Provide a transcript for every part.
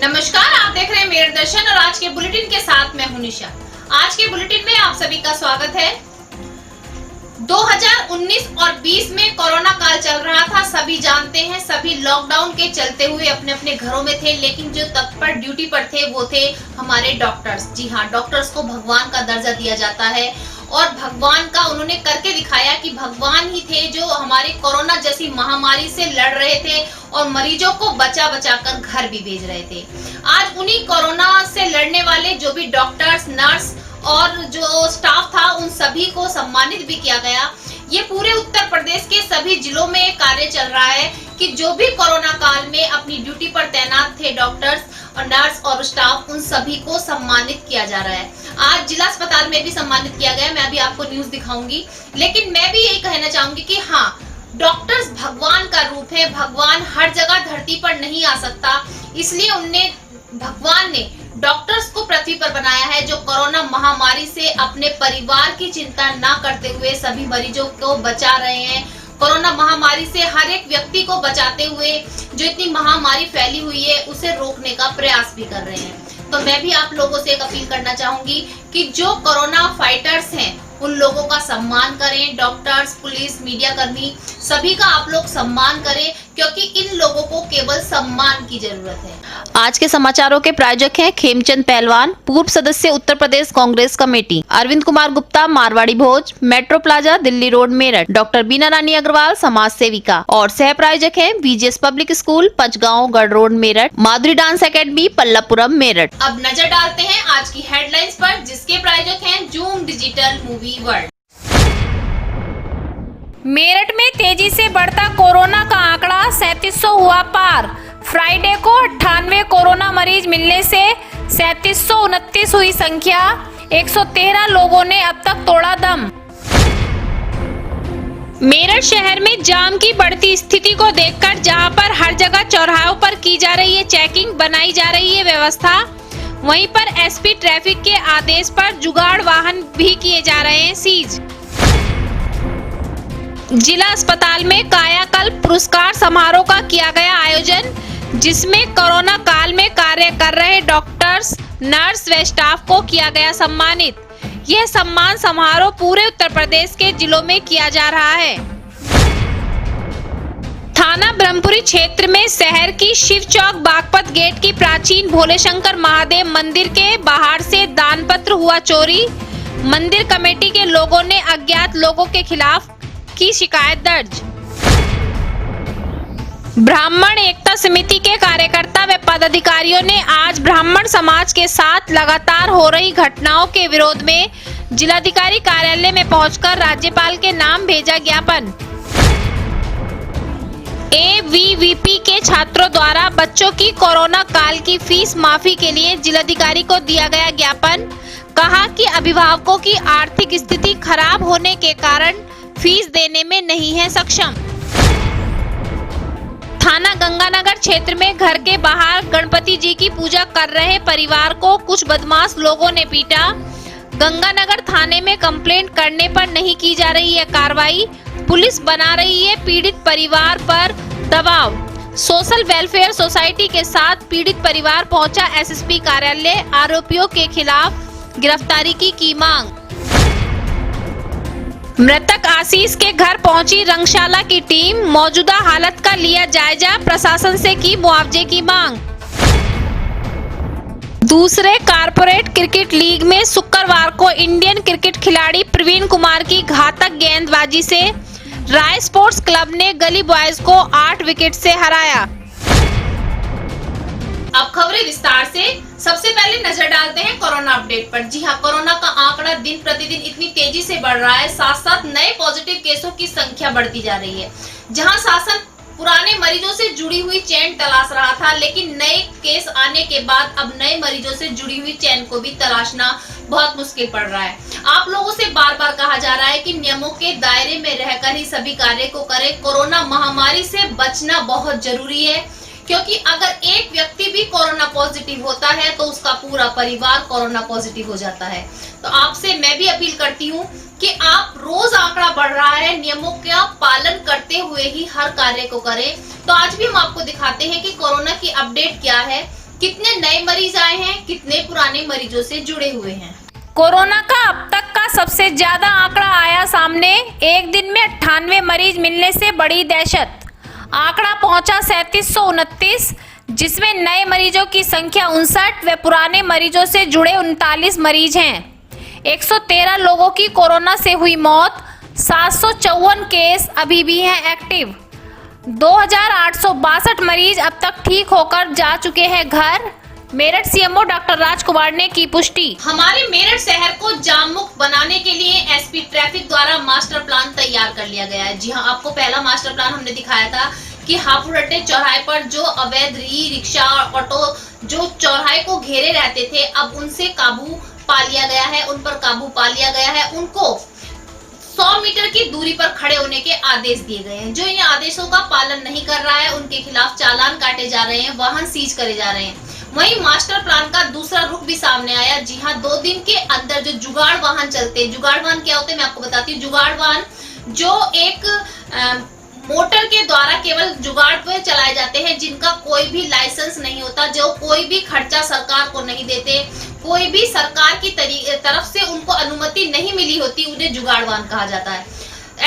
नमस्कार, आप देख रहे हैं मेरठ दर्शन और आज के बुलेटिन के साथ मैं हूं निशा। आज के बुलेटिन में आप सभी का स्वागत है। 2019 और 20 में कोरोना काल चल रहा था, सभी जानते हैं। सभी लॉकडाउन के चलते हुए अपने अपने घरों में थे, लेकिन जो तत्पर ड्यूटी पर थे वो थे हमारे डॉक्टर्स। जी हाँ, डॉक्टर्स को भगवान का दर्जा दिया जाता है और भगवान का उन्होंने करके दिखाया कि भगवान ही थे जो हमारे कोरोना जैसी महामारी से लड़ रहे थे और मरीजों को बचा बचा कर घर भी भेज रहे थे। आज उन्हीं कोरोना से लड़ने वाले जो भी डॉक्टर्स, नर्स और जो स्टाफ था उन सभी को सम्मानित भी किया गया। ये पूरे उत्तर प्रदेश के सभी जिलों में कार्य चल रहा है कि जो भी कोरोना काल में अपनी ड्यूटी पर तैनात थे डॉक्टर्स और नर्स और स्टाफ, उन सभी को सम्मानित किया जा रहा है। आज जिला अस्पताल में भी सम्मानित किया गया, मैं अभी आपको न्यूज दिखाऊंगी। लेकिन मैं भी यही कहना चाहूंगी कि हाँ, डॉक्टर्स भगवान का रूप है। भगवान हर जगह धरती पर नहीं आ सकता, इसलिए भगवान ने डॉक्टर्स को पृथ्वी पर बनाया है जो कोरोना महामारी से अपने परिवार की चिंता ना करते हुए सभी मरीजों को बचा रहे हैं। कोरोना महामारी से हर एक व्यक्ति को बचाते हुए जो इतनी महामारी फैली हुई है उसे रोकने का प्रयास भी कर रहे हैं। तो मैं भी आप लोगों से एक अपील करना चाहूंगी कि जो कोरोना फाइटर्स हैं उन लोगों का सम्मान करें। डॉक्टर्स, पुलिस, मीडिया कर्मी, सभी का आप लोग सम्मान करें, क्योंकि इन लोगों को केवल सम्मान की जरूरत है। आज के समाचारों के प्रायोजक हैं खेमचंद पहलवान, पूर्व सदस्य Uttar Pradesh Congress committee, Arvind Kumar Gupta, Marwari Bhoj, metro plaza, Delhi road, Meerut, doctor Bina Rani Agarwal, समाज सेविका, और सह प्रायोजक हैं बीजेएस पब्लिक स्कूल, पंचगांव, गढ़ रोड, मेरठ, माधुरी डांस एकेडमी, पल्लवपुरम, मेरठ। अब नजर डालते हैं आज की हेडलाइंस पर, जिसके प्रायोजक हैं zoom digital movie world. Meerut में तेजी से बढ़ता कोरोना का आंकड़ा 3700 हुआ पार। फ्राइडे को 98 कोरोना मरीज मिलने से 3729 हुई संख्या। 113 लोगों ने अब तक तोड़ा दम। मेरठ शहर में जाम की बढ़ती स्थिति को देखकर जहां पर हर जगह चौराहों पर की जा रही है चेकिंग, बनाई जा रही है व्यवस्था, वहीं पर एसपी ट्रैफिक के आदेश पर जुगाड़ वाहन भी किए जा रहे हैं सीज। जिला अस्पताल में कायाकल्प पुरस्कार समारोह का किया गया आयोजन, जिसमें कोरोना काल में कार्य कर रहे डॉक्टर्स, नर्स व स्टाफ को किया गया सम्मानित। यह सम्मान समारोह पूरे उत्तर प्रदेश के जिलों में किया जा रहा है। थाना ब्रह्मपुरी क्षेत्र में शहर की शिव चौक बागपत गेट की प्राचीन भोले शंकर महादेव मंदिर के बाहर से दान पत्र हुआ चोरी। मंदिर कमेटी के लोगों ने अज्ञात लोगों के खिलाफ की शिकायत दर्ज। ब्राह्मण एकता समिति के कार्यकर्ता व पदाधिकारियों ने आज ब्राह्मण समाज के साथ लगातार हो रही घटनाओं के विरोध में जिलाधिकारी कार्यालय में पहुंचकर राज्यपाल के नाम भेजा ज्ञापन। एबीवीपी के छात्रों द्वारा बच्चों की कोरोना काल की फीस माफी के लिए जिलाधिकारी को दिया गया ज्ञापन। कहा कि अभिभावकों की आर्थिक स्थिति खराब होने के कारण फीस देने में नहीं है सक्षम। थाना गंगानगर क्षेत्र में घर के बाहर गणपति जी की पूजा कर रहे परिवार को कुछ बदमाश लोगों ने पीटा। गंगानगर थाने में कंप्लेंट करने पर नहीं की जा रही है कार्रवाई। पुलिस बना रही है पीड़ित परिवार पर दबाव। सोशल वेलफेयर सोसाइटी के साथ पीड़ित परिवार पहुंचा एसएसपी कार्यालय। आरोपियों के खिलाफ गिरफ्तारी की मांग। मृतक आशीष के घर पहुंची रंगशाला की टीम, मौजूदा हालत का लिया जायजा, प्रशासन से की मुआवजे की मांग। दूसरे कारपोरेट क्रिकेट लीग में शुक्रवार को इंडियन क्रिकेट खिलाड़ी प्रवीण कुमार की घातक गेंदबाजी से राय स्पोर्ट्स क्लब ने गली बॉयज को 8 विकेट से हराया। अब खबरें विस्तार से। सबसे पहले नजर डालते हैं कोरोना अपडेट पर। जी हाँ, कोरोना का आंकड़ा दिन प्रतिदिन इतनी तेजी से बढ़ रहा है, साथ साथ नए पॉजिटिव केसों की संख्या बढ़ती जा रही है। जहां शासन पुराने मरीजों से जुड़ी हुई चेन तलाश रहा था, लेकिन नए केस आने के बाद अब नए मरीजों से जुड़ी हुई चेन को भी तलाशना बहुत मुश्किल पड़ रहा है। आप लोगों से बार बार कहा जा रहा है कि नियमों के दायरे में रहकर ही सभी कार्य को करें। कोरोना महामारी से बचना बहुत जरूरी है, क्योंकि अगर एक व्यक्ति भी कोरोना पॉजिटिव होता है तो उसका पूरा परिवार कोरोना पॉजिटिव हो जाता है। तो आपसे मैं भी अपील करती हूँ कि आप रोज आंकड़ा बढ़ रहा है, नियमों का पालन करते हुए ही हर कार्य को करें। तो आज भी हम आपको दिखाते हैं कि कोरोना की अपडेट क्या है। कितने नए मरीज आए हैं, कितने पुराने मरीजों से जुड़े हुए हैं। कोरोना का अब तक का सबसे ज्यादा आंकड़ा आया सामने। एक दिन में 98 मरीज मिलने से बड़ी दहशत। आंकड़ा पहुंचा 3729, जिसमें नए मरीजों की संख्या 59 व पुराने मरीजों से जुड़े 39 मरीज हैं। 113 लोगों की कोरोना से हुई मौत। 754 केस अभी भी हैं एक्टिव। 2862 मरीज अब तक ठीक होकर जा चुके हैं घर। मेरठ सीएमओ डॉक्टर राजकुमार ने की पुष्टि। हमारे मेरठ शहर को जाम मुक्त बनाने के लिए एसपी ट्रैफिक द्वारा मास्टर प्लान तैयार कर लिया गया है। जी हां, आपको पहला मास्टर प्लान हमने दिखाया था कि हापुड़ अड्डे चौराहे पर जो अवैध रिक्शा और ऑटो जो चौराहे को घेरे रहते थे, अब उनसे काबू पा लिया गया है, उन पर काबू पा लिया गया है। उनको 100 मीटर की दूरी पर खड़े होने के आदेश दिए गए हैं। जो इन आदेशों का पालन नहीं कर रहा है, उनके खिलाफ चालान काटे जा रहे हैं, वाहन सीज करे जा रहे हैं। वहीं मास्टर प्लान का दूसरा रुख भी सामने आया। जी हां, 2 दिन के अंदर जो जुगाड़ वाहन चलते हैं, जुगाड़ वाहन क्या होते हैं मैं आपको बताती हूँ। जुगाड़ वाहन जो एक मोटर के द्वारा केवल जुगाड़ पे चलाए जाते हैं, जिनका कोई भी लाइसेंस नहीं होता, जो कोई भी खर्चा सरकार को नहीं देते, कोई भी सरकार की तरफ से उनको अनुमति नहीं मिली होती, उन्हें जुगाड़ वाहन कहा जाता है।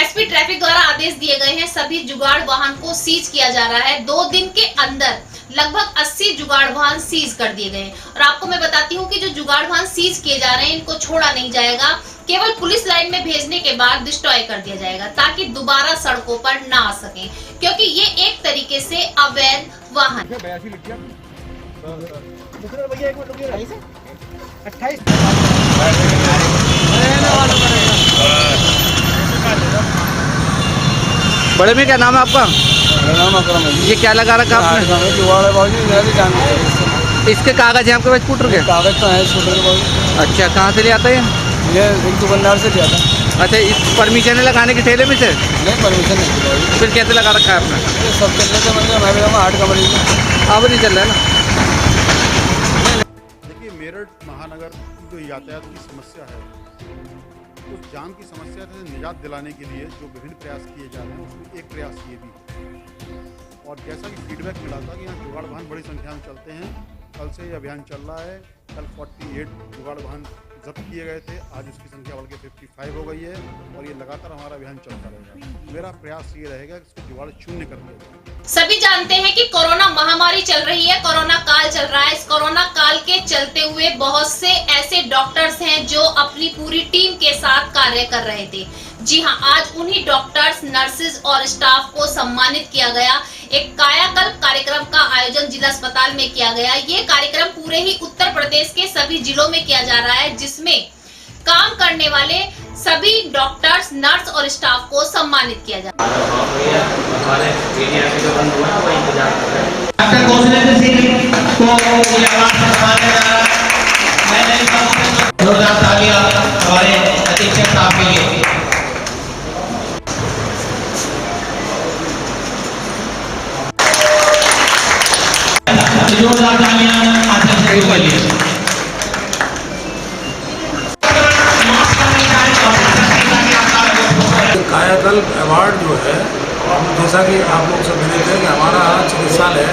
एसपी ट्रैफिक द्वारा आदेश दिए गए हैं, सभी जुगाड़ वाहन को सीज किया जा रहा है। 2 दिन के अंदर लगभग 80 जुगाड़ वाहन सीज कर दिए गए हैं। और आपको मैं बताती हूँ कि जो जुगाड़ वाहन सीज किए जा रहे हैं, इनको छोड़ा नहीं जाएगा, केवल पुलिस लाइन में भेजने के बाद डिस्ट्रॉय कर दिया जाएगा, ताकि दोबारा सड़कों पर ना आ सके, क्योंकि ये एक तरीके से अवैध वाहन। बड़े में क्या नाम है आपका? मेरा नाम अकरम है। ये क्या लगा रखा आपने? जुगाड़ है बाबूजी, मेरा भी जानते हैं। इसके कागज हैं आपके पास स्कूटर के? कागज तो है स्कूटर के बाबूजी। अच्छा, कहाँ से ले आता है ये एक दुकानदार से लिया था। अच्छा, इस परमिशन है लगाने के ठेले में से? नहीं, परमिशन नहीं थी बाबूजी। फिर कैसे लगा रखा है आपने? ये सब चलने से मतलब मैं भी कहूँगा 8 का मरीज है। अब नहीं चल रहा है ना? देखिए, मेरठ महानगर की जो यातायात की समस्या है, उस जाम की समस्या से निजात दिलाने के लिए जो विभिन्न प्रयास किए जा रहे हैं, उसमें एक प्रयास ये भी है। और जैसा कि फीडबैक मिला था कि यहाँ जुगाड़ वाहन बड़ी संख्या में चलते हैं, कल से ये अभियान चल रहा है। कल 48 जुगाड़ वाहन जब्त किए गए थे, आज उसकी संख्या बढ़ के 55 हो गई है, और ये लगातार हमारा अभियान चलता रहेगा। मेरा प्रयास ये रहेगा कि इसको जुगाड़ शून्य कर दिया जाए। सभी जानते हैं कि कोरोना महामारी चल रही है, कोरोना काल चल रहा है। इस कोरोना काल के चलते हुए बहुत से ऐसे डॉक्टर्स हैं जो अपनी पूरी टीम के साथ कार्य कर रहे थे। जी हां, आज उन्हीं डॉक्टर्स, नर्सेज और स्टाफ को सम्मानित किया गया। एक कायाकल्प कार्यक्रम का आयोजन जिला अस्पताल में किया गया। ये कार्यक्रम पूरे ही उत्तर प्रदेश के सभी जिलों में किया जा रहा है, जिसमें काम करने वाले सभी डॉक्टर्स, नर्स और स्टाफ को सम्मानित किया जा रहा है। कायाकल्प अवार्ड जो है, जैसा कि आप लोग सब देख रहे हैं कि हमारा चिकित्सालय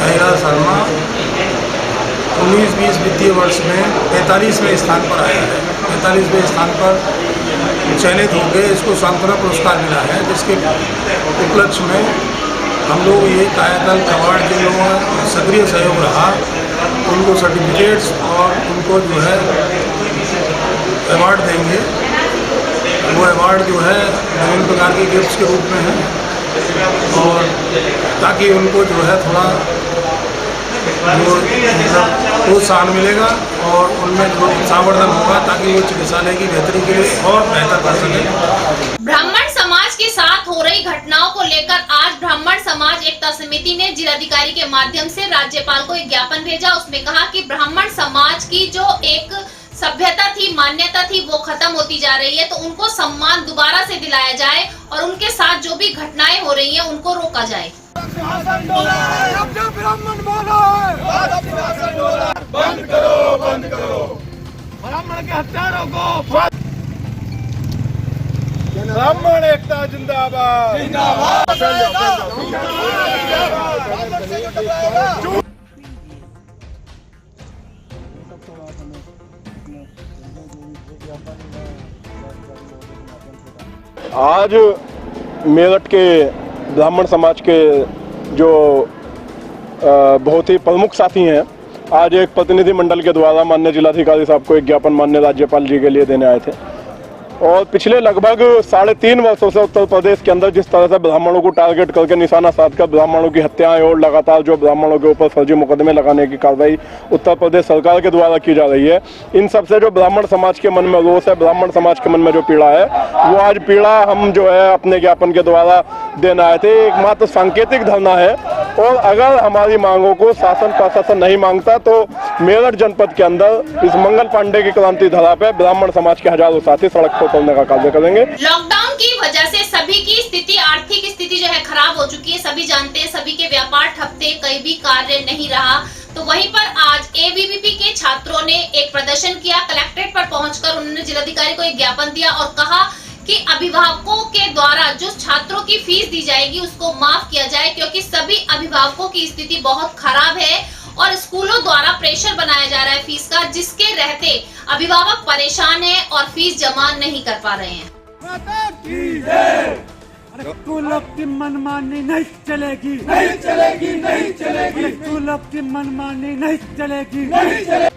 धैर्य शर्मा 19-20 वित्तीय वर्ष में 45वें स्थान पर आया है। 45वें स्थान पर चयनित होकर इसको सांत्वना पुरस्कार मिला है, जिसके उपलक्ष्य में हम लोग ये कायाकल्प अवार्ड जिन लोगों का सक्रिय सहयोग रहा, उनको सर्टिफिकेट्स और उनको जो है अवार्ड देंगे। वो अवार्ड जो है विभिन्न प्रकार के गिफ्ट्स के रूप में है, और ताकि उनको जो है थोड़ा वो प्रोत्साहन मिलेगा और उनमें जो उत्साहवर्धन होगा, ताकि वो चिकित्सालय की बेहतरी के लिए और बेहतर कर सके। ब्राह्मण समाज के साथ हो रही घटनाओं को लेकर आज ब्राह्मण समाज एकता समिति ने जिलाधिकारी के माध्यम से राज्यपाल को एक ज्ञापन भेजा। उसमें कहा कि ब्राह्मण समाज की जो एक सभ्यता थी, मान्यता थी, वो खत्म होती जा रही है, तो उनको सम्मान दोबारा से दिलाया जाए और उनके साथ जो भी घटनाएं हो रही हैं उनको रोका जाए। बंद करो, बंद करो, ब्राह्मण के हत्यारों को। ब्राह्मण एकता जिंदाबाद, जिंदाबाद। आज मेरठ के ब्राह्मण समाज के जो बहुत ही प्रमुख साथी हैं, आज एक प्रतिनिधि मंडल के द्वारा माननीय जिलाधिकारी साहब को एक ज्ञापन माननीय राज्यपाल जी के लिए देने आए थे। और पिछले लगभग 3.5 वर्षों से उत्तर प्रदेश के अंदर जिस तरह से ब्राह्मणों को टारगेट करके निशाना साधकर ब्राह्मणों की हत्याएं और लगातार जो ब्राह्मणों के ऊपर फर्जी मुकदमे लगाने की कार्रवाई उत्तर प्रदेश सरकार के द्वारा की जा रही है, इन सबसे जो ब्राह्मण समाज के मन में रोष है, ब्राह्मण समाज के मन में जो पीड़ा है, वो आज पीड़ा हम जो है अपने ज्ञापन के द्वारा देने आए थे। एकमात्र सांकेतिक धरना है और अगर हमारी मांगों को शासन प्रशासन नहीं मांगता तो मेरठ जनपद के अंदर इस मंगल पांडे की क्रांति धरा पे ब्राह्मण समाज के हजारों साथी सड़क पर उतरने का कार्य करेंगे। लॉकडाउन की वजह से सभी की स्थिति, आर्थिक स्थिति जो है खराब हो चुकी है। सभी जानते हैं, सभी के व्यापार ठप थे, कहीं भी कार्य नहीं रहा। तो वहीं पर आज एबीवीपी के छात्रों ने एक प्रदर्शन किया। कलेक्ट्रेट पर पहुंचकर उन्होंने जिलाधिकारी को एक ज्ञापन दिया और कहा कि अभिभावकों के द्वारा जो छात्रों की फीस दी जाएगी उसको माफ किया जाए, क्योंकि सभी अभिभावकों की स्थिति बहुत खराब है और स्कूलों द्वारा प्रेशर बनाया जा रहा है फीस का, जिसके रहते अभिभावक परेशान हैं और फीस जमा नहीं कर पा रहे हैं। स्कूल की मनमानी नहीं चलेगी, नहीं चलेगी, नहीं चलेगी। स्कूल की मनमानी नहीं चलेगी, नहीं चलेगी।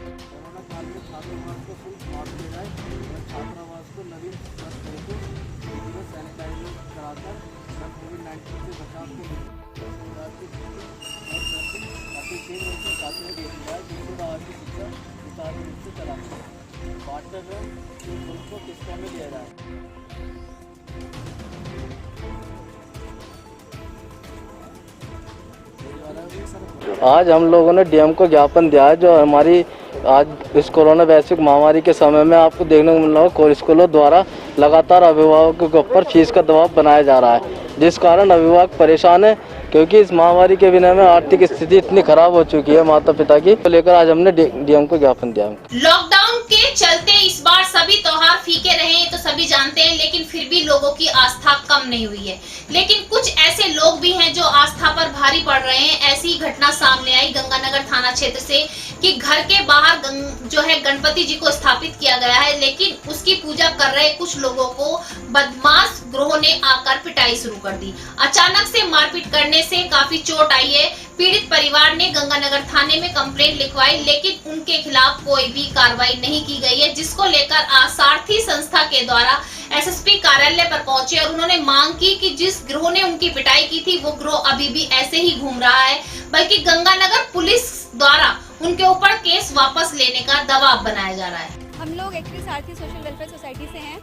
आज हम लोगों ने डीएम को ज्ञापन दिया है। जो हमारी आज इस कोरोना वैश्विक महामारी के समय में आपको देखने को मिल रहा है, स्कूलों द्वारा लगातार अभिभावकों के ऊपर फीस का दबाव बनाया जा रहा है, जिस कारण अभिभावक परेशान है, क्योंकि इस महामारी के बिना में आर्थिक स्थिति इतनी खराब हो चुकी है माता पिता की। तो लेकर आज हमने डीएम को ज्ञापन दिया। लॉकडाउन के चलते इस बार सभी त्योहार फीके रहे तो सभी जानते हैं, लेकिन फिर भी लोगों की आस्था कम नहीं हुई है। लेकिन कुछ ऐसे लोग भी हैं जो आस्था पर भारी पड़ रहे हैं। ऐसी ही घटना सामने आई गंगानगर थाना क्षेत्र से कि घर के बाहर जो है गणपति जी को स्थापित किया गया है, लेकिन उसकी पूजा कर रहे कुछ लोगों को बदमाश गिरोह ने आकर पिटाई शुरू कर दी। अचानक से मारपीट करने से काफी चोट आई है। पीड़ित परिवार ने गंगानगर थाने में कंप्लेंट लिखवाई, लेकिन उनके खिलाफ कोई भी कार्रवाई नहीं की गई है, जिसको लेकर आज सारथी संस्था के द्वारा एसएसपी कार्यालय पर पहुंचे और उन्होंने मांग की कि जिस गिरोह ने उनकी पिटाई की थी वो गिरोह अभी भी ऐसे ही घूम रहा है, बल्कि गंगानगर पुलिस द्वारा उनके ऊपर केस वापस लेने का दबाव बनाया जा रहा है। हम लोग एक्चुअली सारथी सोशल वेलफेयर सोसाइटी से हैं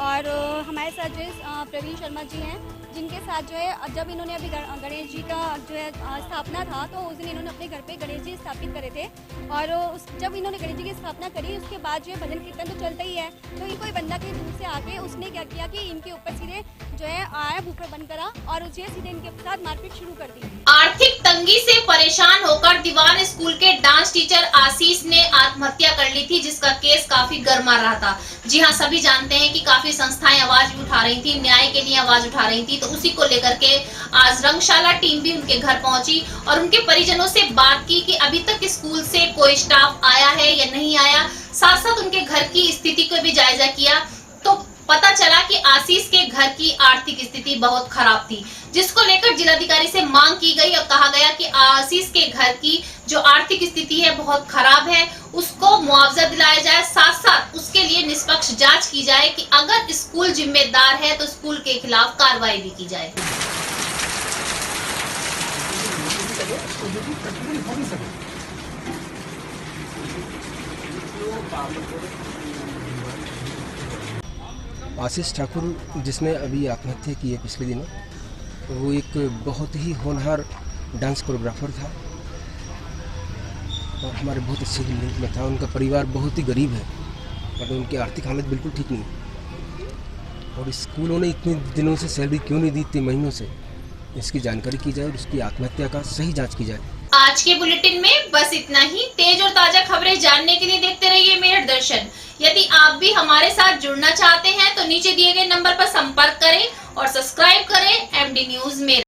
और हमारे साथ जो है प्रवीण शर्मा जी हैं, जिनके साथ जो है जब इन्होंने अभी गणेश जी का जो है स्थापना था, तो उस दिन इन्होंने अपने घर पे गणेश जी स्थापित करे थे। और जब इन्होंने गणेश जी की स्थापना करी, उसके बाद जो है भजन कीर्तन तो चलता ही है, तो कोई बंदा कहीं दूर से आके उसने क्या किया कि इनके ऊपर सीधे जो है आया, भूखा बंद करा और उसे सीधे इनके साथ मारपीट शुरू कर दी। आर्थिक तंगी से परेशान होकर दीवान स्कूल के डांस टीचर आशीष ने आत्महत्या कर ली थी, जिसका केस काफी गर्मा रहा था। जी हाँ, सभी जानते हैं कि काफी संस्थाएं आवाज भी उठा रही थी, न्याय के लिए आवाज उठा रही थी। तो उसी को लेकर के आज रंगशाला टीम भी उनके घर पहुंची और उनके परिजनों से बात की कि अभी तक स्कूल से कोई स्टाफ आया है या नहीं आया। साथ साथ उनके घर की स्थिति को भी जायजा किया, तो पता चला कि आशीष के घर की आर्थिक स्थिति बहुत खराब थी, जिसको लेकर जिलाधिकारी से मांग की गई और कहा गया कि आशीष के घर की जो आर्थिक स्थिति है बहुत खराब है, उसको मुआवजा दिलाया जाए। साथ साथ उसके लिए निष्पक्ष जांच की जाए कि अगर स्कूल जिम्मेदार है तो स्कूल के खिलाफ कार्रवाई भी की जाए। आशीष ठाकुर जिसने अभी आत्महत्या की है पिछले दिनों, वो एक बहुत ही होनहार डांस कोरियोग्राफर था और हमारे बहुत अच्छे लिंक में था। उनका परिवार बहुत ही गरीब है और उनकी आर्थिक हालत बिल्कुल ठीक नहीं, और स्कूलों ने इतने दिनों से सैलरी क्यों नहीं दी, इतने महीनों से, इसकी जानकारी की जाए और उसकी आत्महत्या का सही जांच की जाए। आज के बुलेटिन में बस इतना ही। तेज और ताजा खबरें जानने के लिए देखते रहिए मेरठ दर्शन। यदि आप भी हमारे साथ जुड़ना चाहते हैं तो नीचे दिए गए नंबर पर संपर्क करें और सब्सक्राइब करें एमडी न्यूज मेरठ।